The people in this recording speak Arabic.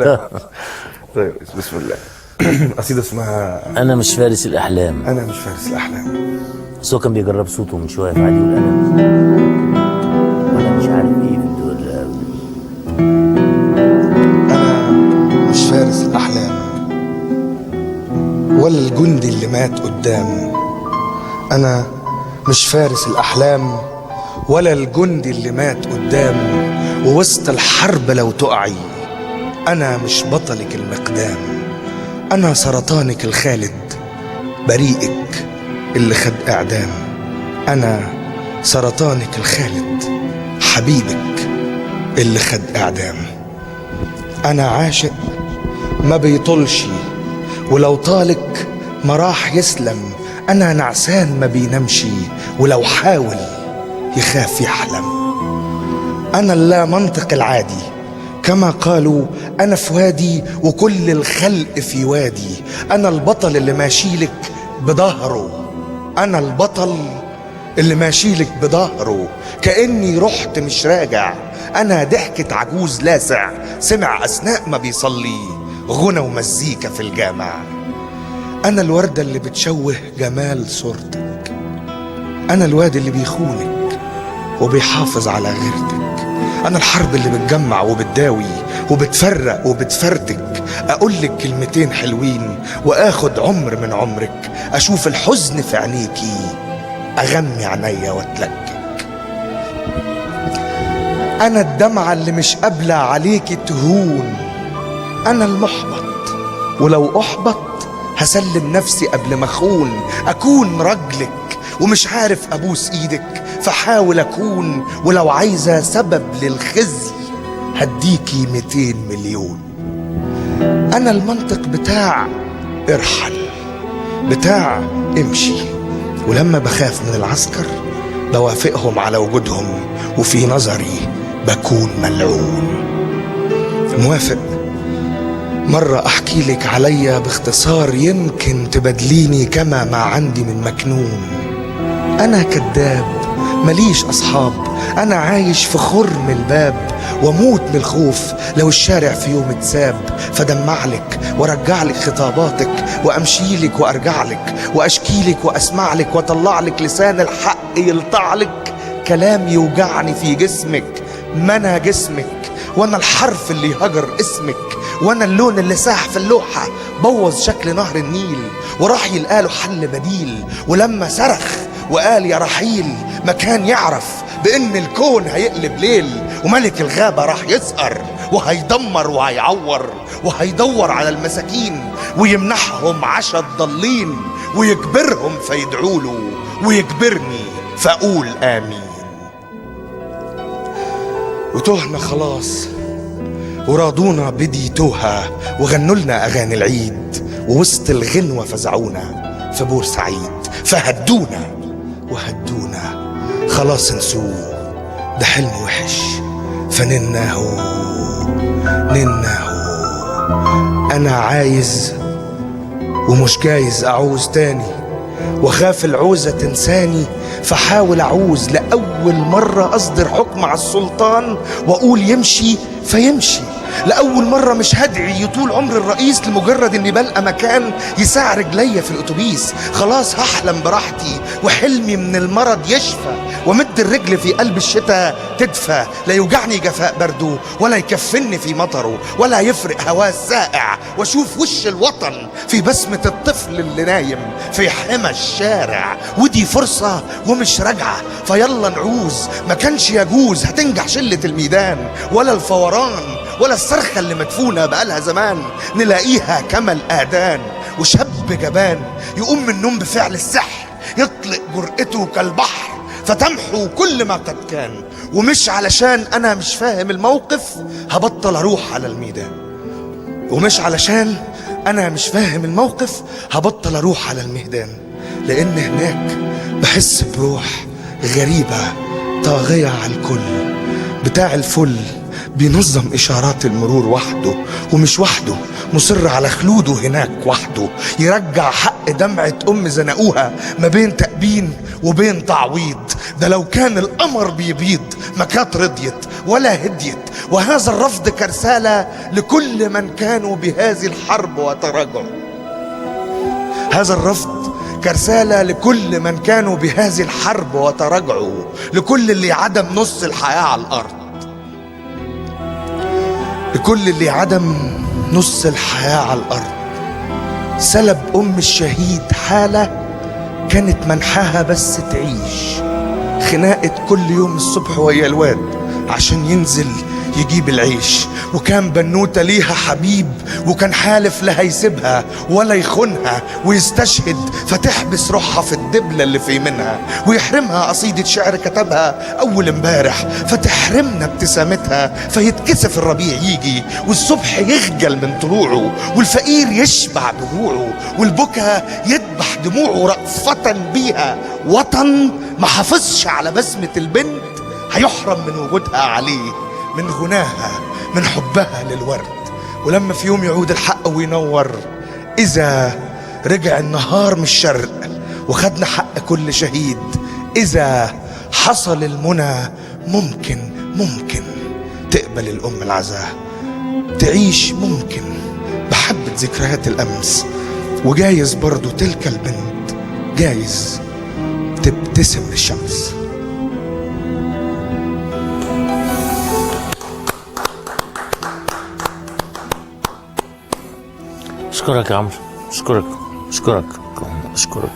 لا. طيب بسم الله. قصيدة اسمها أنا مش فارس الأحلام. أنا مش فارس الأحلام. بس هو كان بيجرب صوته من شوية في عادي والقلم، ولا مش عارف إيه في الدول. أنا مش فارس الأحلام ولا الجندي اللي مات قدام. أنا مش فارس الأحلام ولا الجندي اللي مات قدام، ووسط الحرب لو تقعي أنا مش بطلك المقدام. أنا سرطانك الخالد، بريئك اللي خد إعدام. أنا سرطانك الخالد، حبيبك اللي خد إعدام. أنا عاشق ما بيطولش، ولو طالك ما راح يسلم. أنا نعسان ما بينامشي، ولو حاول يخاف يحلم. أنا اللا منطق العادي، كما قالوا أنا في وادي وكل الخلق في وادي. أنا البطل اللي ماشيلك بظهره، أنا البطل اللي ماشيلك بظهره، كأني رحت مش راجع. أنا ضحكة عجوز لاسع، سمع أثناء ما بيصلي غنى ومزيكا في الجامع. أنا الوردة اللي بتشوه جمال صورتك، أنا الواد اللي بيخونك وبيحافظ على غيرتك. أنا الحرب اللي بتجمع وبتداوي وبتفرق وبتفرتك. أقولك كلمتين حلوين وآخد عمر من عمرك، أشوف الحزن في عينيكي أغمي عينيا واتلكك. أنا الدمعة اللي مش قابلة عليكي تهون. أنا المحبط ولو أحبط هسلم نفسي قبل ما أخون. أكون رجلك ومش عارف أبوس إيدك، فحاول أكون. ولو عايزة سبب للخزي هديكي 200 مليون. أنا المنطق بتاع ارحل، بتاع امشي. ولما بخاف من العسكر بوافقهم على وجودهم، وفي نظري بكون ملعون. موافق مرة أحكي لك عليا باختصار، يمكن تبدليني كما ما عندي من مكنون. أنا كذاب مليش أصحاب، أنا عايش في خرم الباب، وموت من الخوف لو الشارع في يوم اتساب. فدمعلك وارجعلك خطاباتك، وامشيلك وارجعلك، واشكيلك واسمعلك، واطلعلك لسان الحق يلطعلك. كلام يوجعني في جسمك، ما انا جسمك، وانا الحرف اللي هجر اسمك، وانا اللون اللي ساح في اللوحة بوظ شكل نهر النيل، وراح يلقاله حل بديل. ولما صرخ وقال يا رحيل، ما كان يعرف بان الكون هيقلب ليل، وملك الغابة راح يسقر وهيدمر وهيعور، وهيدور على المساكين ويمنحهم عشا الضالين، ويجبرهم فيدعوله ويجبرني فأقول آمين. وتهنا خلاص ورادونا بدي توها، وغنوا لنا أغاني العيد، ووسط الغنوة فزعونا في بورسعيد. فهدونا وهدونا خلاص نسوه، ده حلم وحش فنناه نناه. أنا عايز ومش جايز أعوز تاني، وخاف العوزة تنساني. فحاول أعوز لأول مرة أصدر حكم على السلطان، وأقول يمشي فيمشي. لأول مرة مش هدعي يطول عمر الرئيس لمجرد اني بلقى مكان يساع رجلي في الاتوبيس. خلاص هحلم براحتي وحلمي من المرض يشفى، ومد الرجل في قلب الشتاء تدفى. لا يوجعني جفاء برده ولا يكفني في مطره، ولا يفرق هواه السائع، واشوف وش الوطن في بسمة الطفل اللي نايم في حمى الشارع. ودي فرصة ومش راجعة، فيلا نعوز. ما كانش يجوز هتنجح شلة الميدان، ولا الفوران، ولا الصرخة اللي مدفونة بقالها زمان. نلاقيها كما الآذان، وشاب جبان يقوم من النوم بفعل السحر، يطلق جرأته كالبحر فتمحو كل ما قد كان. ومش علشان أنا مش فاهم الموقف هبطل أروح على الميدان، ومش علشان أنا مش فاهم الموقف هبطل أروح على الميدان. لأن هناك بحس بروح غريبة طاغية على الكل، بتاع الفل بينظم إشارات المرور وحده، ومش وحده، مصر على خلوده هناك وحده، يرجع حق دمعة أم زنقوها ما بين تأبين وبين تعويض. ده لو كان القمر بيبيض ما كانت رضيت ولا هديت. وهذا الرفض كرسالة لكل من كانوا بهذه الحرب وتراجعوا. هذا الرفض كرسالة لكل من كانوا بهذه الحرب وتراجعوا، لكل اللي عدم نص الحياة على الأرض، لكل اللي عدم نص الحياة على الأرض. سلب أم الشهيد حالة كانت منحاها بس تعيش، خناقة كل يوم الصبح ويا الواد عشان ينزل يجيب العيش. وكان بنوتة ليها حبيب، وكان حالف لا هيسيبها ولا يخونها ويستشهد، فتحبس روحها في الدبلة اللي في منها، ويحرمها قصيدة شعر كتبها أول امبارح، فتحرمنا ابتسامتها، فيتكسف الربيع يجي والصبح يخجل من طلوعه، والفقير يشبع بجوعه، والبكا يذبح دموعه رأفة بيها. وطن ما حافظش على بسمة البنت هيحرم من وجودها عليه، من غناها، من حبها للورد. ولما في يوم يعود الحق وينور، إذا رجع النهار من الشرق وخدنا حق كل شهيد، إذا حصل المنى، ممكن تقبل الأم العزاء، تعيش ممكن بحبة ذكريات الأمس. وجايز برضو تلك البنت جايز تبتسم للشمس. اشكرك يا عمرو، اشكرك.